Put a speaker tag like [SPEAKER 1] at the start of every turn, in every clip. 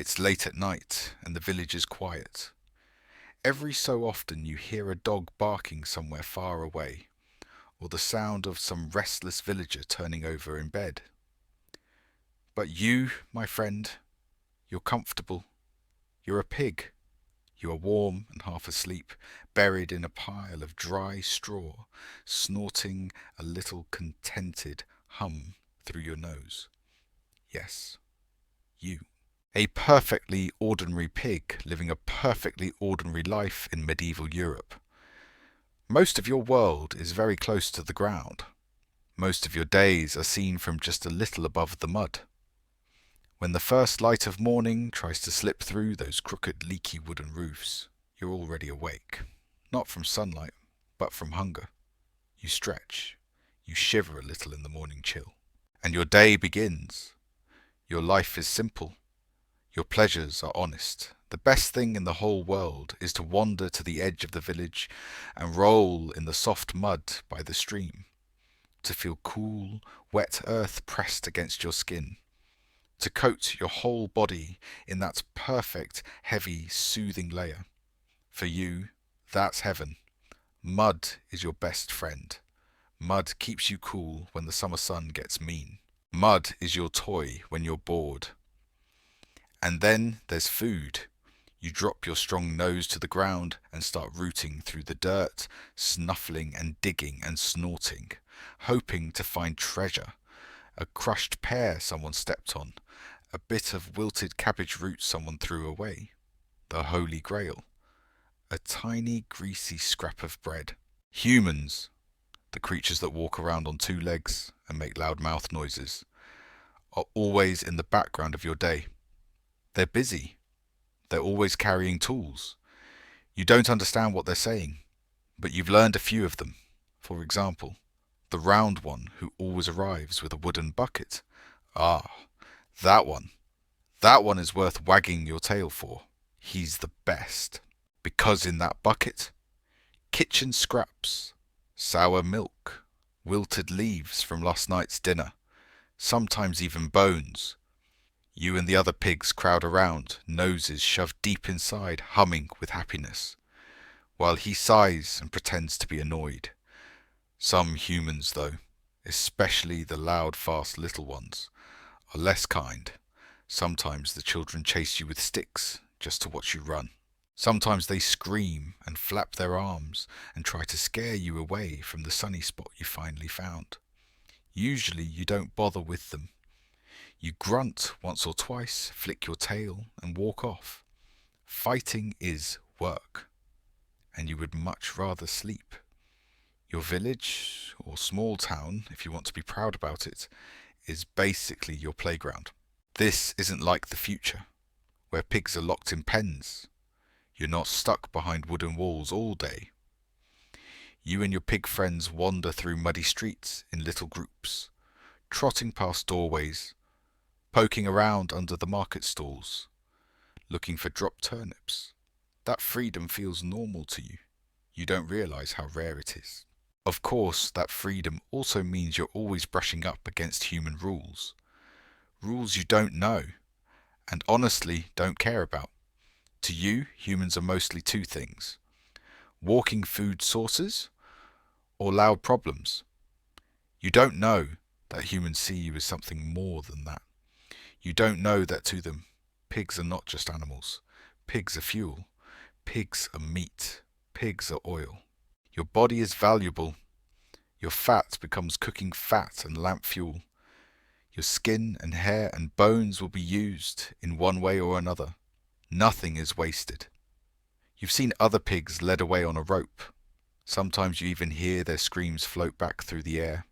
[SPEAKER 1] It's late at night and the village is quiet. Every so often you hear a dog barking somewhere far away, or the sound of some restless villager turning over in bed. But you, my friend, you're comfortable. You're a pig. You are warm and half asleep, buried in a pile of dry straw, snorting a little contented hum through your nose. Yes, you. A perfectly ordinary pig living a perfectly ordinary life in medieval Europe. Most of your world is very close to the ground. Most of your days are seen from just a little above the mud. When the first light of morning tries to slip through those crooked, leaky wooden roofs, you're already awake. Not from sunlight, but from hunger. You stretch. You shiver a little in the morning chill. And your day begins. Your life is simple. Your pleasures are honest. The best thing in the whole world is to wander to the edge of the village and roll in the soft mud by the stream. To feel cool, wet earth pressed against your skin. To coat your whole body in that perfect, heavy, soothing layer. For you, that's heaven. Mud is your best friend. Mud keeps you cool when the summer sun gets mean. Mud is your toy when you're bored. And then there's food. You drop your strong nose to the ground and start rooting through the dirt, snuffling and digging and snorting, hoping to find treasure. A crushed pear someone stepped on, a bit of wilted cabbage root someone threw away. The Holy Grail. A tiny greasy scrap of bread. Humans, the creatures that walk around on two legs and make loud mouth noises, are always in the background of your day. They're busy. They're always carrying tools. You don't understand what they're saying, but you've learned a few of them. For example, the round one who always arrives with a wooden bucket. Ah, that one. That one is worth wagging your tail for. He's the best. Because in that bucket, kitchen scraps, sour milk, wilted leaves from last night's dinner, sometimes even bones. You and the other pigs crowd around, noses shoved deep inside, humming with happiness, while he sighs and pretends to be annoyed. Some humans, though, especially the loud, fast little ones, are less kind. Sometimes the children chase you with sticks just to watch you run. Sometimes they scream and flap their arms and try to scare you away from the sunny spot you finally found. Usually you don't bother with them. You grunt once or twice, flick your tail, and walk off. Fighting is work, and you would much rather sleep. Your village, or small town, if you want to be proud about it, is basically your playground. This isn't like the future, where pigs are locked in pens. You're not stuck behind wooden walls all day. You and your pig friends wander through muddy streets in little groups, trotting past doorways, poking around under the market stalls, looking for dropped turnips. That freedom feels normal to you. You don't realize how rare it is. Of course, that freedom also means you're always brushing up against human rules. Rules you don't know, and honestly don't care about. To you, humans are mostly two things: walking food sources or loud problems. You don't know that humans see you as something more than that. You don't know that to them, pigs are not just animals. Pigs are fuel. Pigs are meat. Pigs are oil. Your body is valuable. Your fat becomes cooking fat and lamp fuel. Your skin and hair and bones will be used in one way or another. Nothing is wasted. You've seen other pigs led away on a rope. Sometimes you even hear their screams float back through the air.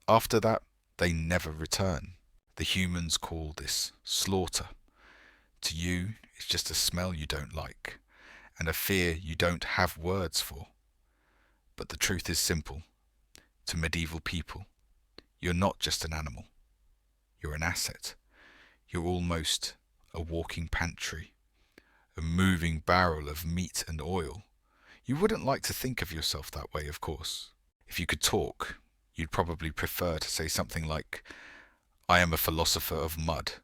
[SPEAKER 1] After that, they never return. The humans call this slaughter. To you, it's just a smell you don't like, and a fear you don't have words for. But the truth is simple. To medieval people, you're not just an animal. You're an asset. You're almost a walking pantry, a moving barrel of meat and oil. You wouldn't like to think of yourself that way, of course. If you could talk, you'd probably prefer to say something like, "I am a philosopher of mud.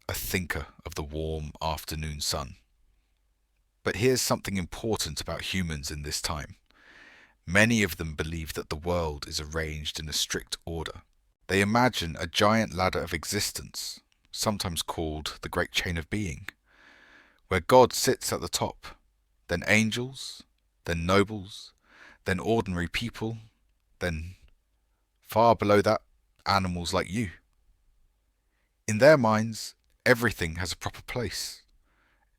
[SPEAKER 1] a thinker of the warm afternoon sun. But here's something important about humans in this time. Many of them believe that the world is arranged in a strict order. They imagine a giant ladder of existence, sometimes called the Great Chain of Being, where God sits at the top, then angels, then nobles, then ordinary people, then, far below that, animals like you. In their minds, everything has a proper place.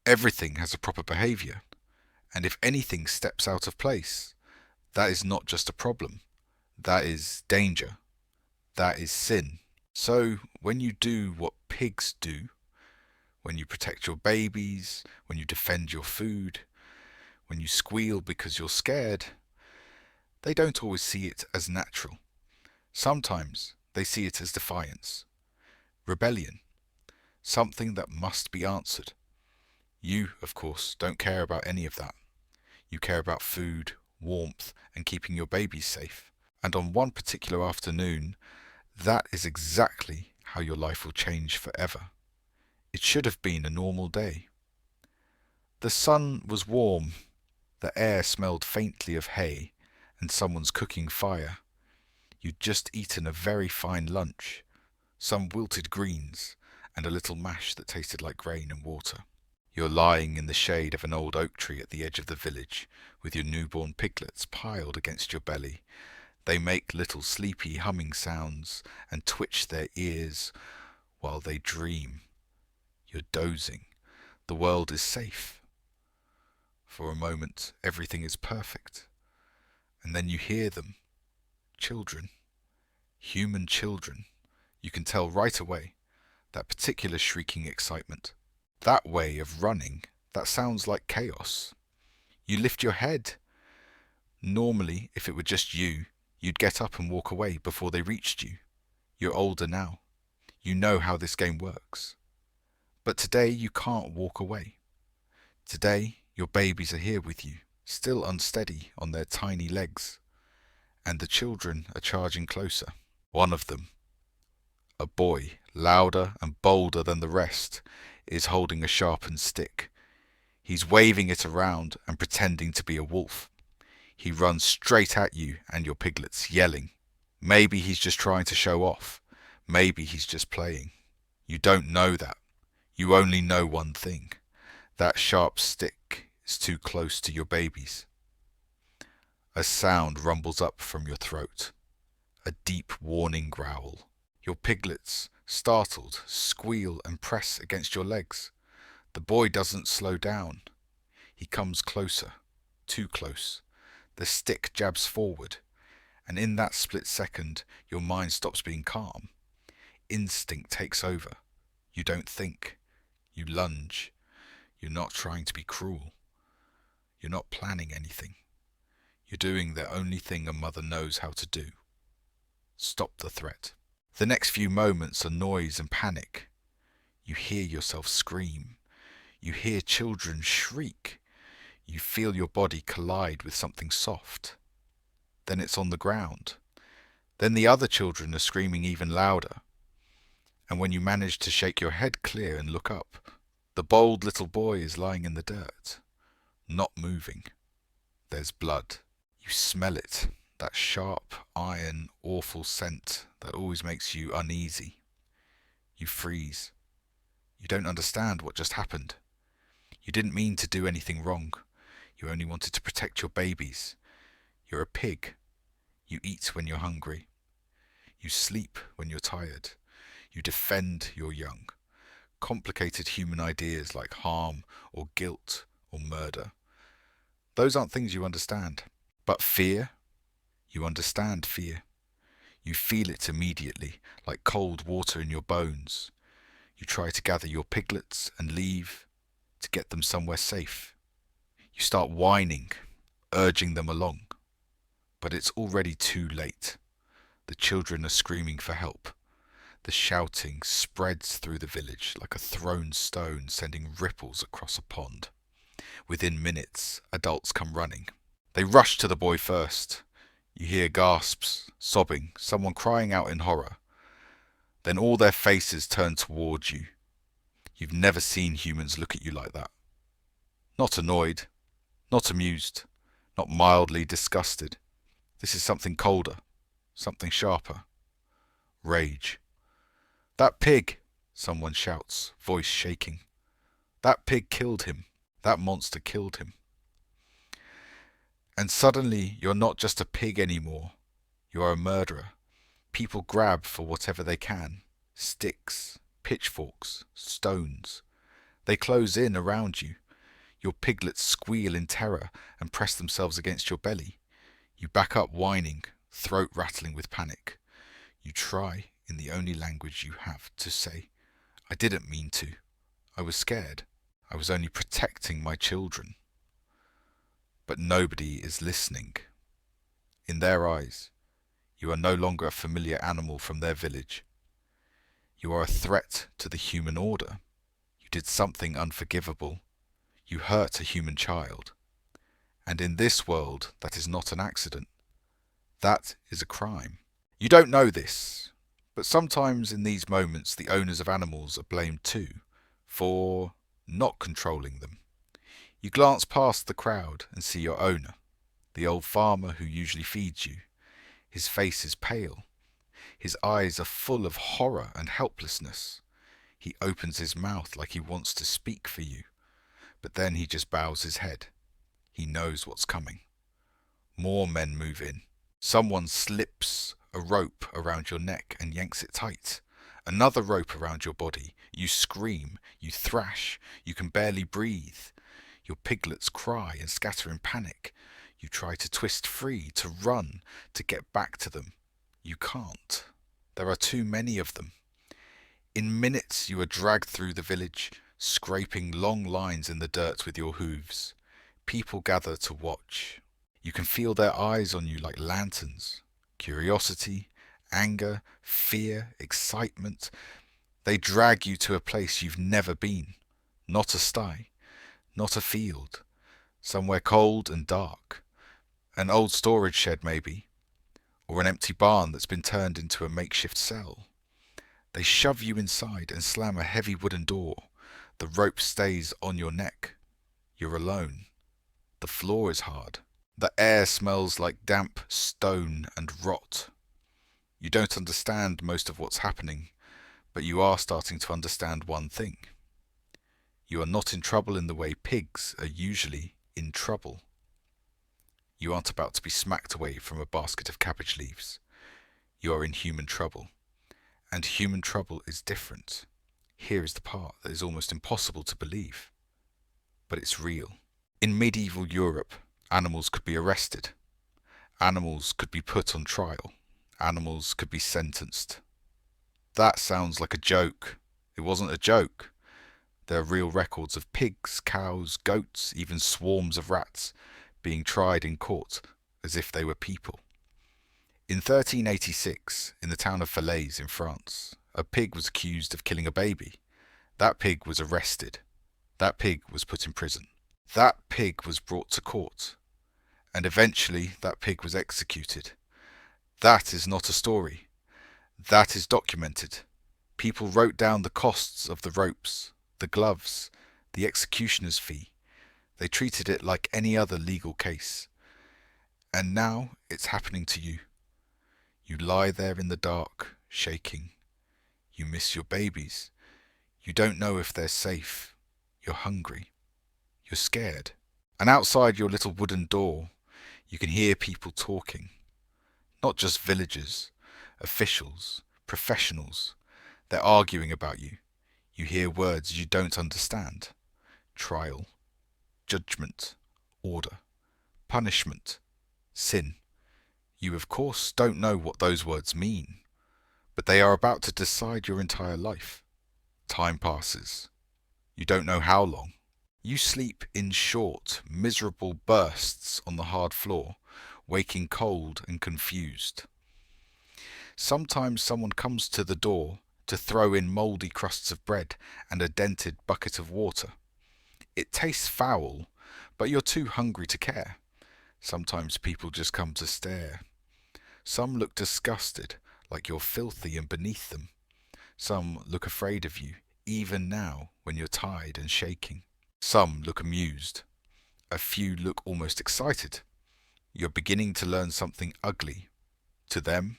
[SPEAKER 1] Everything has a proper behaviour. And if anything steps out of place, that is not just a problem. That is danger. That is sin. So when you do what pigs do, when you protect your babies, when you defend your food, when you squeal because you're scared, they don't always see it as natural. Sometimes they see it as defiance, rebellion, something that must be answered. You, of course, don't care about any of that. You care about food, warmth, and keeping your babies safe. And on one particular afternoon, that is exactly how your life will change forever. It should have been a normal day. The sun was warm, the air smelled faintly of hay, and someone's cooking fire. You'd just eaten a very fine lunch, some wilted greens, and a little mash that tasted like grain and water. You're lying in the shade of an old oak tree at the edge of the village, with your newborn piglets piled against your belly. They make little sleepy humming sounds and twitch their ears while they dream. You're dozing. The world is safe. For a moment, everything is perfect. And then you hear them. Children. Human children. You can tell right away. That particular shrieking excitement. That way of running, that sounds like chaos. You lift your head. Normally, if it were just you, you'd get up and walk away before they reached you. You're older now. You know how this game works. But today you can't walk away. Today your babies are here with you, still unsteady on their tiny legs. And the children are charging closer. One of them, a boy, louder and bolder than the rest, is holding a sharpened stick. He's waving it around and pretending to be a wolf. He runs straight at you and your piglets, yelling. Maybe he's just trying to show off. Maybe he's just playing. You don't know that. You only know one thing. That sharp stick is too close to your babies. A sound rumbles up from your throat. A deep warning growl. Your piglets, startled, squeal and press against your legs. The boy doesn't slow down. He comes closer, too close. The stick jabs forward, and in that split second, your mind stops being calm. Instinct takes over. You don't think. You lunge. You're not trying to be cruel. You're not planning anything. You're doing the only thing a mother knows how to do. Stop the threat. The next few moments are noise and panic. You hear yourself scream. You hear children shriek. You feel your body collide with something soft. Then it's on the ground. Then the other children are screaming even louder. And when you manage to shake your head clear and look up, the bold little boy is lying in the dirt, not moving. There's blood. You smell it, that sharp, iron, awful scent that always makes you uneasy. You freeze. You don't understand what just happened. You didn't mean to do anything wrong. You only wanted to protect your babies. You're a pig. You eat when you're hungry. You sleep when you're tired. You defend your young. Complicated human ideas like harm or guilt or murder. Those aren't things you understand. But fear? You understand fear. You feel it immediately, like cold water in your bones. You try to gather your piglets and leave, to get them somewhere safe. You start whining, urging them along. But it's already too late. The children are screaming for help. The shouting spreads through the village like a thrown stone sending ripples across a pond. Within minutes, adults come running. They rush to the boy first. You hear gasps, sobbing, someone crying out in horror. Then all their faces turn towards you. You've never seen humans look at you like that. Not annoyed, not amused, not mildly disgusted. This is something colder, something sharper. Rage. That pig, someone shouts, voice shaking. That pig killed him. That monster killed him. And suddenly you're not just a pig anymore. You are a murderer. People grab for whatever they can. Sticks, pitchforks, stones. They close in around you. Your piglets squeal in terror and press themselves against your belly. You back up whining, throat rattling with panic. You try, in the only language you have, to say, "I didn't mean to. I was scared. I was only protecting my children." But nobody is listening. In their eyes, you are no longer a familiar animal from their village. You are a threat to the human order. You did something unforgivable. You hurt a human child. And in this world, that is not an accident. That is a crime. You don't know this, but sometimes in these moments the owners of animals are blamed too, for not controlling them. You glance past the crowd and see your owner, the old farmer who usually feeds you. His face is pale. His eyes are full of horror and helplessness. He opens his mouth like he wants to speak for you, but then he just bows his head. He knows what's coming. More men move in. Someone slips a rope around your neck and yanks it tight. Another rope around your body. You scream. You thrash. You can barely breathe. Your piglets cry and scatter in panic. You try to twist free, to run, to get back to them. You can't. There are too many of them. In minutes you are dragged through the village, scraping long lines in the dirt with your hooves. People gather to watch. You can feel their eyes on you like lanterns. Curiosity, anger, fear, excitement. They drag you to a place you've never been. Not a sty, not a field. Somewhere cold and dark. An old storage shed maybe, or an empty barn that's been turned into a makeshift cell. They shove you inside and slam a heavy wooden door. The rope stays on your neck. You're alone. The floor is hard. The air smells like damp stone and rot. You don't understand most of what's happening, but you are starting to understand one thing. You are not in trouble in the way pigs are usually in trouble. You aren't about to be smacked away from a basket of cabbage leaves. You are in human trouble. And human trouble is different. Here is the part that is almost impossible to believe. But it's real. In medieval Europe, animals could be arrested. Animals could be put on trial. Animals could be sentenced. That sounds like a joke. It wasn't a joke. There are real records of pigs, cows, goats, even swarms of rats being tried in court as if they were people. In 1386, in the town of Falaise in France, a pig was accused of killing a baby. That pig was arrested. That pig was put in prison. That pig was brought to court. And eventually that pig was executed. That is not a story. That is documented. People wrote down the costs of the ropes, the gloves, the executioner's fee. They treated it like any other legal case. And now it's happening to you. You lie there in the dark, shaking. You miss your babies. You don't know if they're safe. You're hungry. You're scared. And outside your little wooden door, you can hear people talking. Not just villagers, officials, professionals. They're arguing about you. You hear words you don't understand. Trial, judgment, order, punishment, sin. You of course don't know what those words mean, but they are about to decide your entire life. Time passes. You don't know how long. You sleep in short, miserable bursts on the hard floor, waking cold and confused. Sometimes someone comes to the door to throw in mouldy crusts of bread and a dented bucket of water. It tastes foul, but you're too hungry to care. Sometimes people just come to stare. Some look disgusted, like you're filthy and beneath them. Some look afraid of you, even now when you're tired and shaking. Some look amused. A few look almost excited. You're beginning to learn something ugly. To them,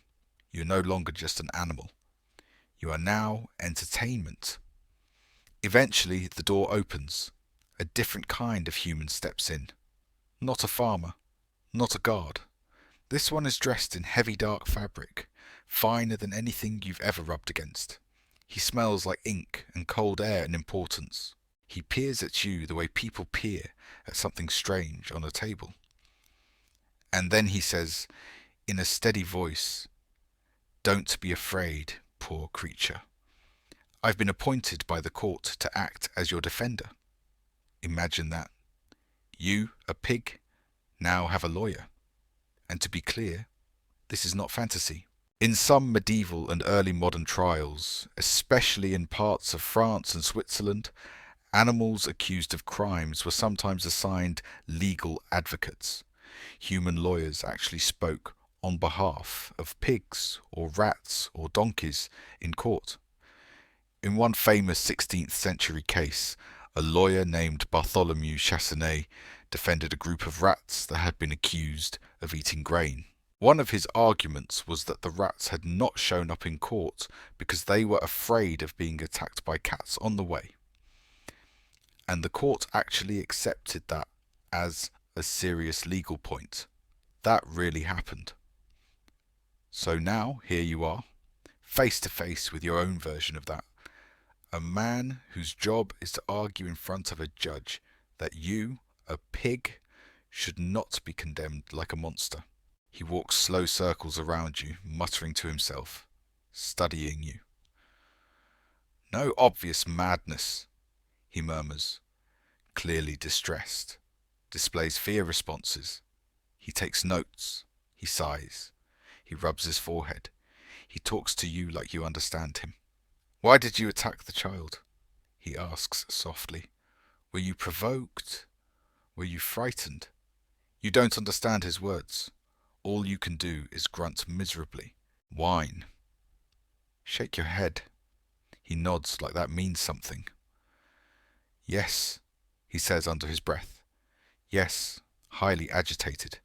[SPEAKER 1] you're no longer just an animal. You are now entertainment. Eventually, the door opens. A different kind of human steps in. Not a farmer, not a guard. This one is dressed in heavy dark fabric, finer than anything you've ever rubbed against. He smells like ink and cold air and importance. He peers at you the way people peer at something strange on a table. And then he says, in a steady voice, "Don't be afraid, poor creature. I've been appointed by the court to act as your defender." Imagine that. You, a pig, now have a lawyer. And to be clear, this is not fantasy. In some medieval and early modern trials, especially in parts of France and Switzerland, animals accused of crimes were sometimes assigned legal advocates. Human lawyers actually spoke on behalf of pigs or rats or donkeys in court. In one famous 16th century case, a lawyer named Bartholomew Chassenet defended a group of rats that had been accused of eating grain. One of his arguments was that the rats had not shown up in court because they were afraid of being attacked by cats on the way. And the court actually accepted that as a serious legal point. That really happened. So now, here you are, face to face with your own version of that. A man whose job is to argue in front of a judge that you, a pig, should not be condemned like a monster. He walks slow circles around you, muttering to himself, studying you. "No obvious madness," he murmurs, clearly distressed, displays fear responses. He takes notes, he sighs, he rubs his forehead. He talks to you like you understand him. "Why did you attack the child?" he asks softly. "Were you provoked? Were you frightened?" You don't understand his words. All you can do is grunt miserably. Whine. Shake your head. He nods like that means something. "Yes," he says under his breath. Yes, highly agitated,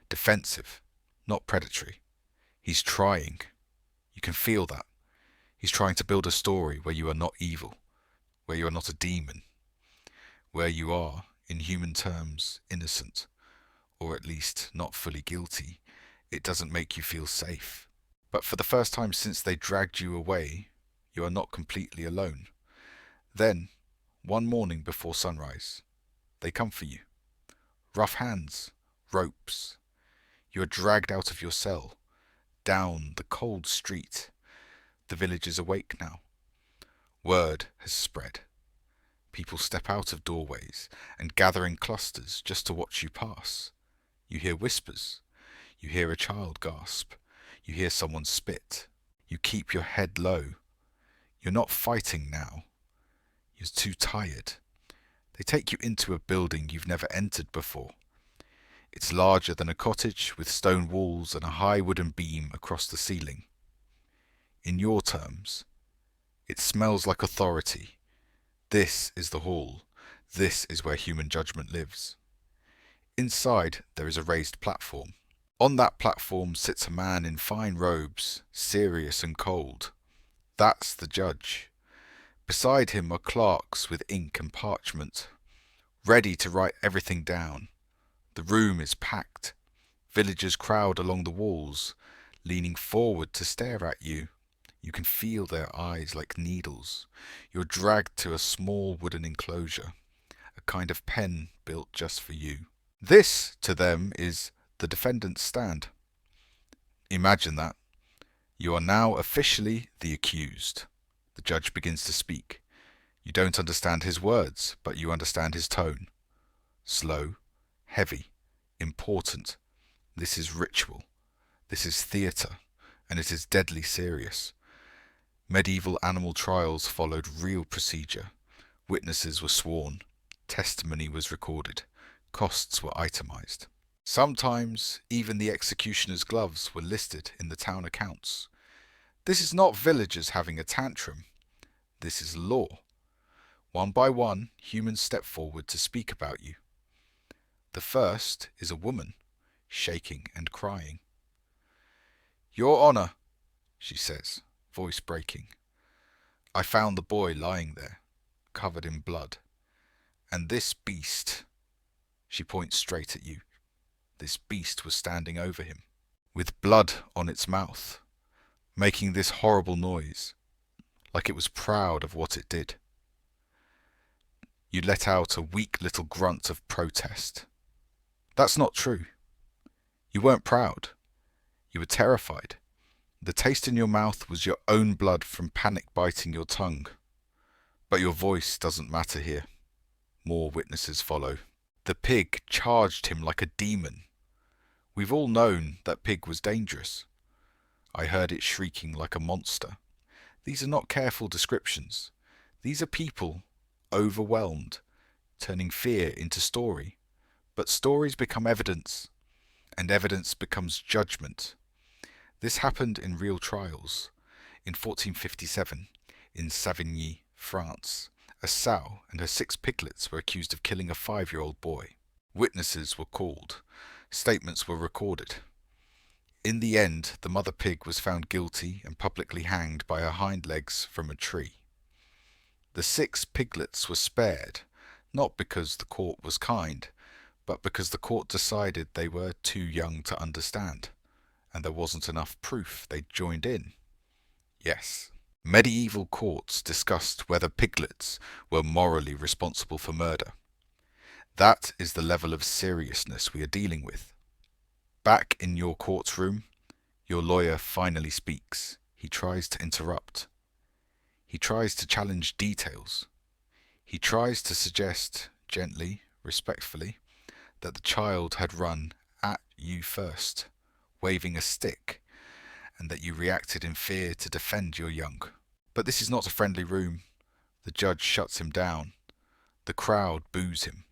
[SPEAKER 1] defensive, not predatory. He's trying. You can feel that. He's trying to build a story where you are not evil, where you are not a demon, where you are, in human terms, innocent, or at least not fully guilty. It doesn't make you feel safe. But for the first time since they dragged you away, you are not completely alone. Then, one morning before sunrise, they come for you. Rough hands, ropes. You are dragged out of your cell, down the cold street. The village is awake now. Word has spread. People step out of doorways and gather in clusters just to watch you pass. You hear whispers. You hear a child gasp. You hear someone spit. You keep your head low. You're not fighting now. You're too tired. They take you into a building you've never entered before. It's larger than a cottage with stone walls and a high wooden beam across the ceiling. In your terms, it smells like authority. This is the hall. This is where human judgment lives. Inside, there is a raised platform. On that platform sits a man in fine robes, serious and cold. That's the judge. Beside him are clerks with ink and parchment, ready to write everything down. The room is packed. Villagers crowd along the walls, leaning forward to stare at you. You can feel their eyes like needles. You're dragged to a small wooden enclosure, a kind of pen built just for you. This, to them, is the defendant's stand. Imagine that. You are now officially the accused. The judge begins to speak. You don't understand his words, but you understand his tone. Slow, heavy, important. This is ritual. This is theatre, and it is deadly serious. Medieval animal trials followed real procedure. Witnesses were sworn. Testimony was recorded. Costs were itemized. Sometimes even the executioner's gloves were listed in the town accounts. This is not villagers having a tantrum. This is law. One by one, humans step forward to speak about you. The first is a woman, shaking and crying. "Your Honor," she says, voice breaking, "I found the boy lying there, covered in blood. And this beast," she points straight at you, "this beast was standing over him, with blood on its mouth, making this horrible noise, like it was proud of what it did." You let out a weak little grunt of protest. That's not true. You weren't proud. You were terrified. The taste in your mouth was your own blood from panic biting your tongue. But your voice doesn't matter here. More witnesses follow. The pig charged him like a demon. We've all known that pig was dangerous. I heard it shrieking like a monster. These are not careful descriptions. These are people overwhelmed, turning fear into story. But stories become evidence, and evidence becomes judgment. This happened in real trials. In 1457, in Savigny, France, a sow and her 6 piglets were accused of killing a 5-year-old boy. Witnesses were called. Statements were recorded. In the end, the mother pig was found guilty and publicly hanged by her hind legs from a tree. The 6 piglets were spared, not because the court was kind, but because the court decided they were too young to understand, and there wasn't enough proof they'd joined in. Yes, medieval courts discussed whether piglets were morally responsible for murder. That is the level of seriousness we are dealing with. Back in your courtroom, your lawyer finally speaks. He tries to interrupt. He tries to challenge details. He tries to suggest, gently, respectfully, that the child had run at you first, waving a stick, and that you reacted in fear to defend your young. But this is not a friendly room. The judge shuts him down. The crowd boos him.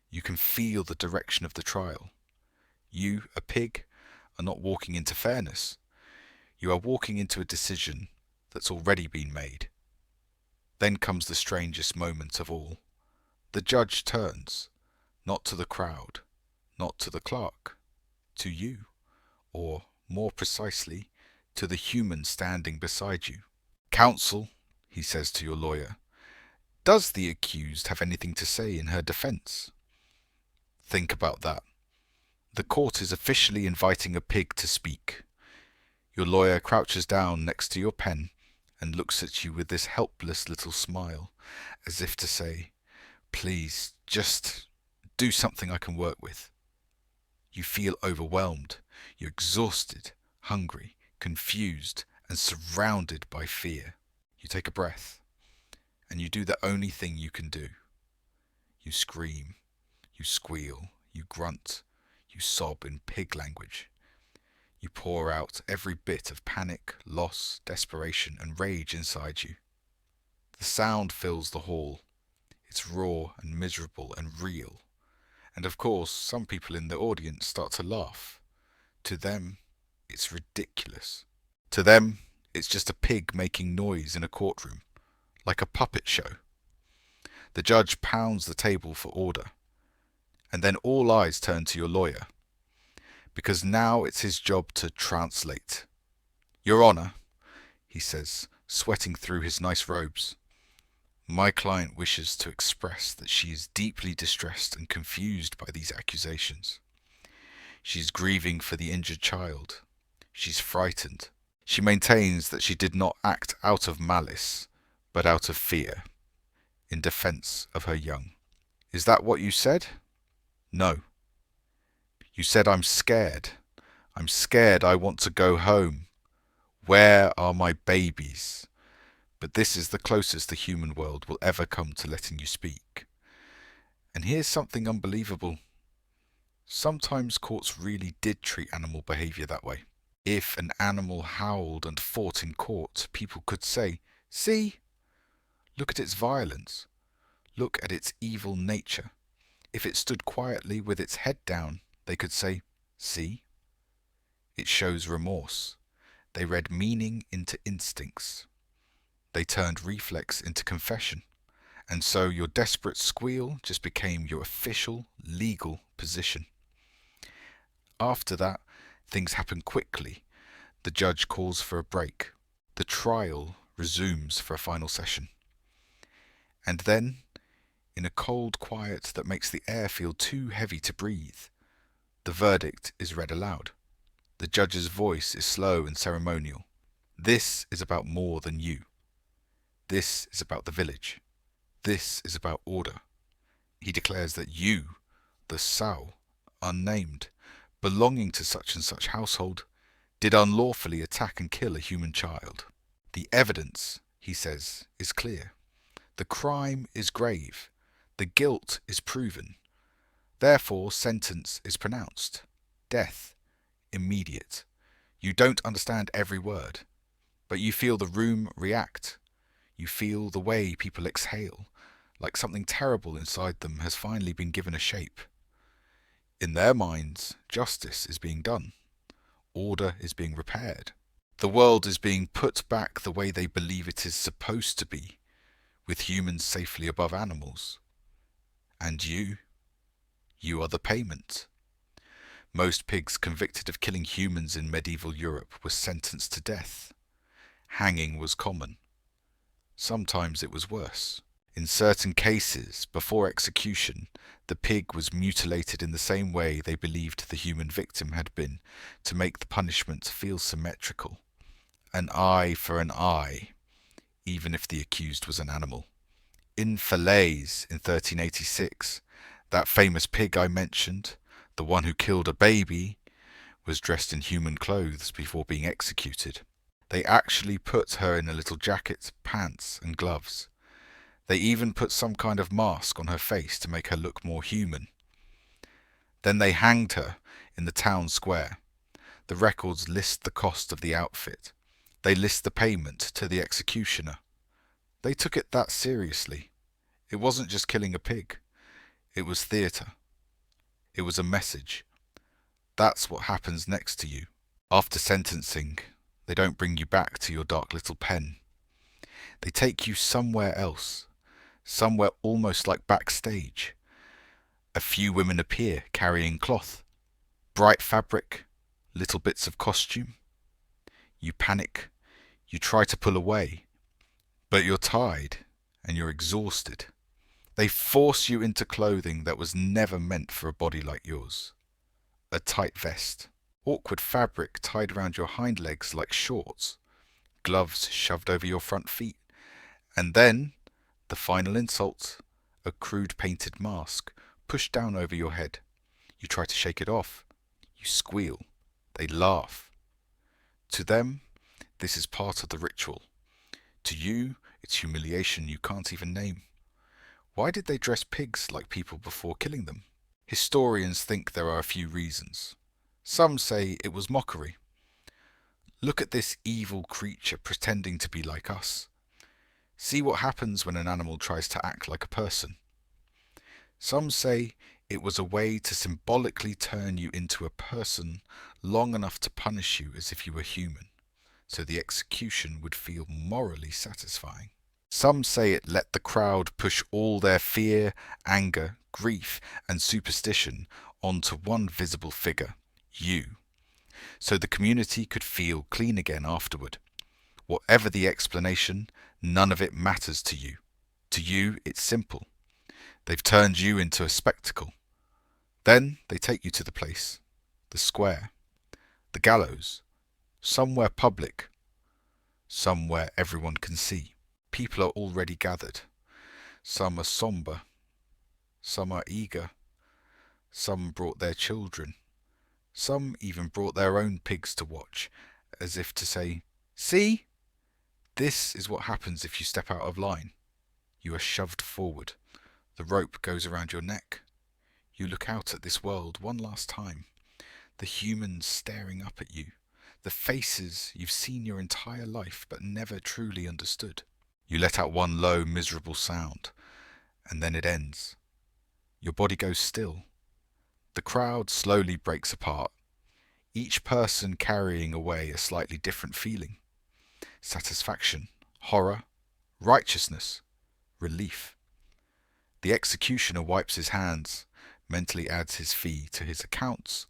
[SPEAKER 1] You can feel the direction of the trial. You, a pig, are not walking into fairness. You are walking into a decision that's already been made. Then comes the strangest moment of all. The judge turns, not to the crowd, not to the clerk, to you, or more precisely, to the human standing beside you. "Counsel," he says to your lawyer, "does the accused have anything to say in her defense?" Think about that. The court is officially inviting a pig to speak. Your lawyer crouches down next to your pen and looks at you with this helpless little smile, as if to say, "Please, just do something I can work with." You feel overwhelmed. You're exhausted, hungry, confused, and surrounded by fear. You take a breath, and you do the only thing you can do. You scream, you squeal, you grunt, you sob in pig language. You pour out every bit of panic, loss, desperation, and rage inside you. The sound fills the hall. It's raw and miserable and real. And of course, some people in the audience start to laugh. To them, it's ridiculous. To them, it's just a pig making noise in a courtroom, like a puppet show. The judge pounds the table for order. And then all eyes turn to your lawyer, because now it's his job to translate. "Your Honor," he says, sweating through his nice robes, "my client wishes to express that she is deeply distressed and confused by these accusations. She's grieving for the injured child. She's frightened. She maintains that she did not act out of malice, but out of fear, in defense of her young." "Is that what you said?" "No. You said I'm scared. I'm scared. I want to go home. Where are my babies?" But this is the closest the human world will ever come to letting you speak. And here's something unbelievable. Sometimes courts really did treat animal behavior that way. If an animal howled and fought in court, people could say, "See? Look at its violence. Look at its evil nature." If it stood quietly with its head down, they could say, "See? It shows remorse." They read meaning into instincts. They turned reflex into confession. And so your desperate squeal just became your official legal position. After that, things happen quickly. The judge calls for a break. The trial resumes for a final session. And then, in a cold quiet that makes the air feel too heavy to breathe, the verdict is read aloud. The judge's voice is slow and ceremonial. This is about more than you. This is about the village. This is about order. He declares that you, the sow, unnamed, belonging to such and such household, did unlawfully attack and kill a human child. The evidence, he says, is clear. The crime is grave. The guilt is proven. Therefore, sentence is pronounced. Death, immediate. You don't understand every word, but you feel the room react. You feel the way people exhale, like something terrible inside them has finally been given a shape. In their minds, justice is being done. Order is being repaired. The world is being put back the way they believe it is supposed to be, with humans safely above animals. And you are the payment. Most pigs convicted of killing humans in medieval Europe were sentenced to death. Hanging was common. Sometimes it was worse. In certain cases, before execution, the pig was mutilated in the same way they believed the human victim had been, to make the punishment feel symmetrical. An eye for an eye, even if the accused was an animal. In Fairytales in 1386, that famous pig I mentioned, the one who killed a baby, was dressed in human clothes before being executed. They actually put her in a little jacket, pants, and gloves. They even put some kind of mask on her face to make her look more human. Then they hanged her in the town square. The records list the cost of the outfit. They list the payment to the executioner. They took it that seriously. It wasn't just killing a pig. It was theatre. It was a message. That's what happens next to you. After sentencing, they don't bring you back to your dark little pen. They take you somewhere else, somewhere almost like backstage. A few women appear carrying cloth, bright fabric, little bits of costume. You panic, you try to pull away, but you're tired and you're exhausted. They force you into clothing that was never meant for a body like yours. A tight vest, awkward fabric tied around your hind legs like shorts, gloves shoved over your front feet, and then, the final insult, a crude painted mask pushed down over your head. You try to shake it off. You squeal. They laugh. To them, this is part of the ritual. To you, it's humiliation you can't even name. Why did they dress pigs like people before killing them? Historians think there are a few reasons. Some say it was mockery. Look at this evil creature pretending to be like us. See what happens when an animal tries to act like a person. Some say it was a way to symbolically turn you into a person long enough to punish you as if you were human, so the execution would feel morally satisfying. Some say it let the crowd push all their fear, anger, grief, and superstition onto one visible figure, you, so the community could feel clean again afterward. Whatever the explanation, none of it matters to you. To you, it's simple. They've turned you into a spectacle. Then they take you to the place, the square, the gallows, somewhere public, somewhere everyone can see. People are already gathered. Some are somber. Some are eager. Some brought their children. Some even brought their own pigs to watch, as if to say, "See? This is what happens if you step out of line. You are shoved forward. The rope goes around your neck. You look out at this world one last time. The humans staring up at you. The faces you've seen your entire life but never truly understood. You let out one low, miserable sound, and then it ends. Your body goes still. The crowd slowly breaks apart, each person carrying away a slightly different feeling. Satisfaction, horror, righteousness, relief. The executioner wipes his hands, mentally adds his fee to his accounts,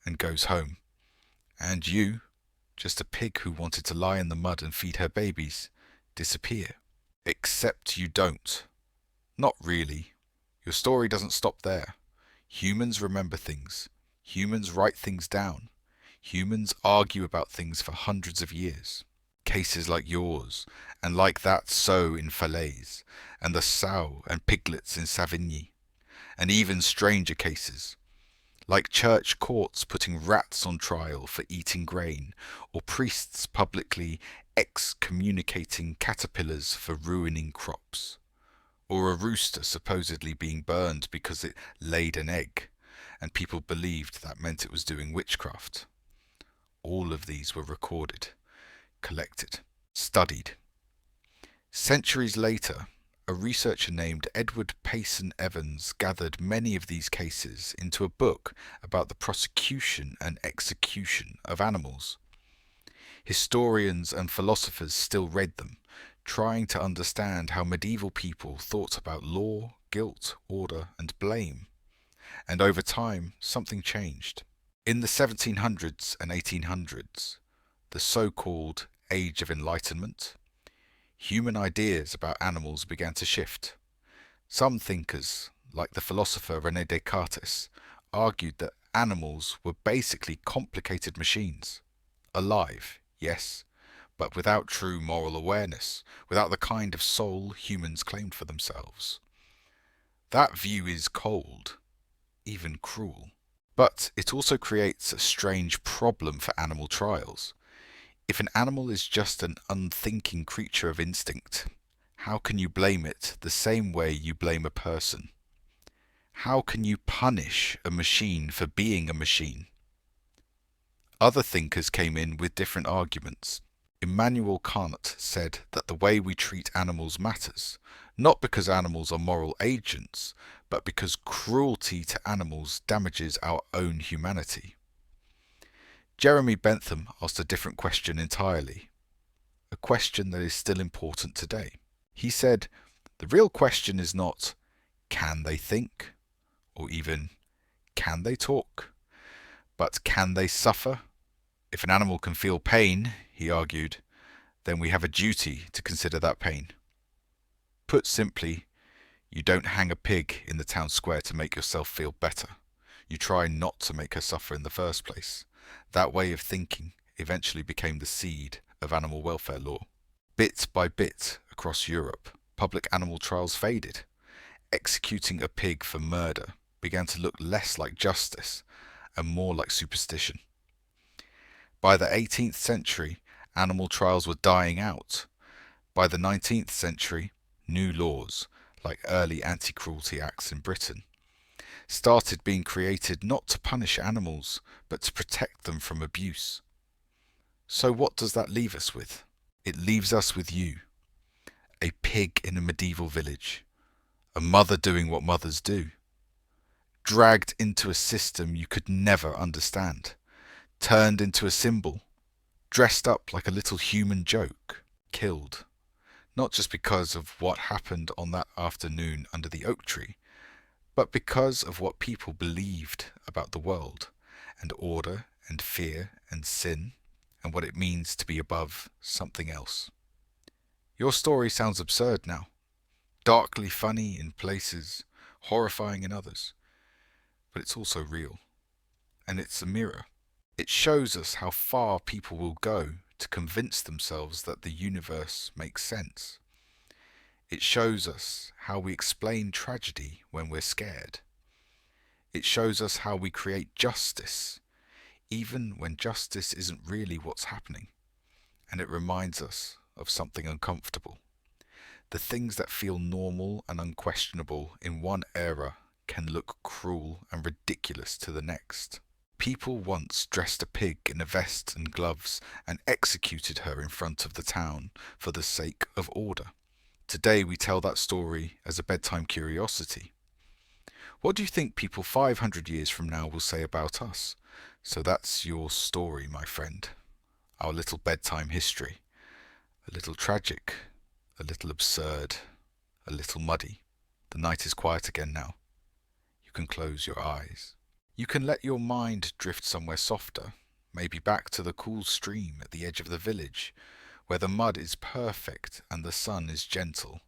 [SPEAKER 1] and goes home. And you, just a pig who wanted to lie in the mud and feed her babies, disappear. Except you don't. Not really. Your story doesn't stop there. Humans remember things. Humans write things down. Humans argue about things for hundreds of years. Cases like yours, and like that sow in Falaise, and the sow and piglets in Savigny, and even stranger cases, like church courts putting rats on trial for eating grain, or priests publicly excommunicating caterpillars for ruining crops, or a rooster supposedly being burned because it laid an egg, and people believed that meant it was doing witchcraft. All of these were recorded, collected, studied. Centuries later, a researcher named Edward Payson Evans gathered many of these cases into a book about the prosecution and execution of animals. Historians and philosophers still read them, trying to understand how medieval people thought about law, guilt, order, and blame. And over time, something changed. In the 1700s and 1800s, the so-called Age of Enlightenment, human ideas about animals began to shift. Some thinkers, like the philosopher René Descartes, argued that animals were basically complicated machines. Alive, yes, but without true moral awareness, without the kind of soul humans claimed for themselves. That view is cold, even cruel. But it also creates a strange problem for animal trials. If an animal is just an unthinking creature of instinct, how can you blame it the same way you blame a person? How can you punish a machine for being a machine? Other thinkers came in with different arguments. Immanuel Kant said that the way we treat animals matters, not because animals are moral agents, but because cruelty to animals damages our own humanity. Jeremy Bentham asked a different question entirely, a question that is still important today. He said, the real question is not, can they think? Or even, can they talk? But can they suffer? If an animal can feel pain, he argued, then we have a duty to consider that pain. Put simply, you don't hang a pig in the town square to make yourself feel better. You try not to make her suffer in the first place. That way of thinking eventually became the seed of animal welfare law. Bit by bit across Europe, public animal trials faded. Executing a pig for murder began to look less like justice and more like superstition. By the 18th century, animal trials were dying out. By the 19th century, new laws, like early anti-cruelty acts in Britain, started being created not to punish animals, but to protect them from abuse. So what does that leave us with? It leaves us with you, a pig in a medieval village, a mother doing what mothers do, dragged into a system you could never understand, turned into a symbol, dressed up like a little human joke, killed, not just because of what happened on that afternoon under the oak tree, but because of what people believed about the world, and order, and fear, and sin, and what it means to be above something else. Your story sounds absurd now, darkly funny in places, horrifying in others, but it's also real, and it's a mirror. It shows us how far people will go to convince themselves that the universe makes sense. It shows us how we explain tragedy when we're scared. It shows us how we create justice, even when justice isn't really what's happening. And it reminds us of something uncomfortable. The things that feel normal and unquestionable in one era can look cruel and ridiculous to the next. People once dressed a pig in a vest and gloves and executed her in front of the town for the sake of order. Today we tell that story as a bedtime curiosity. What do you think people 500 years from now will say about us? So that's your story, my friend. Our little bedtime history. A little tragic, a little absurd, a little muddy, The night is quiet again now. You can close your eyes. You can let your mind drift somewhere softer, maybe back to the cool stream at the edge of the village, where the mud is perfect and the sun is gentle,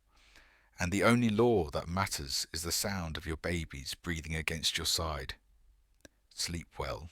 [SPEAKER 1] and the only law that matters is the sound of your babies breathing against your side. Sleep well.